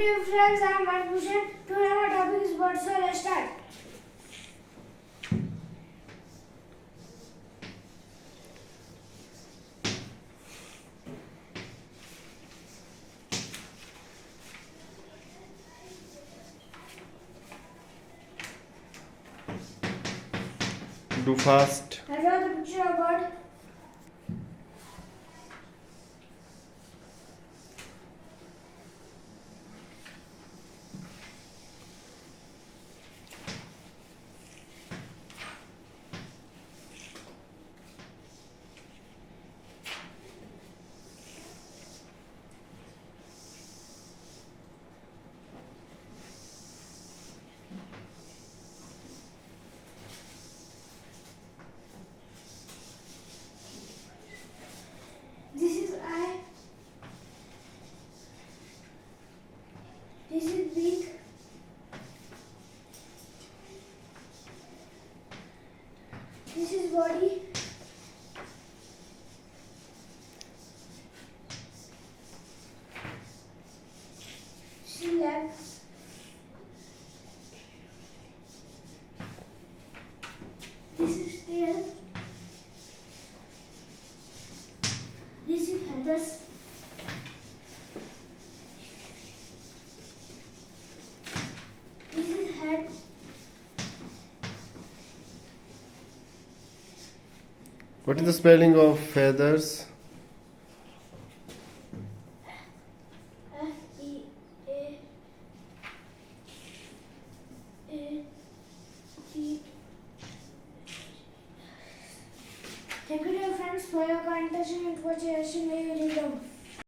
dear friends, I am Bharat. Today our topic is birds, so let's start. Do fast. I draw the picture of bird. This is eye. This is beak. This is body. This is leg. This is tail. This is feathers. This is head. What is the spelling of feathers? F-E-A-A-T. Thank you, dear friends, for your kind attention and watching.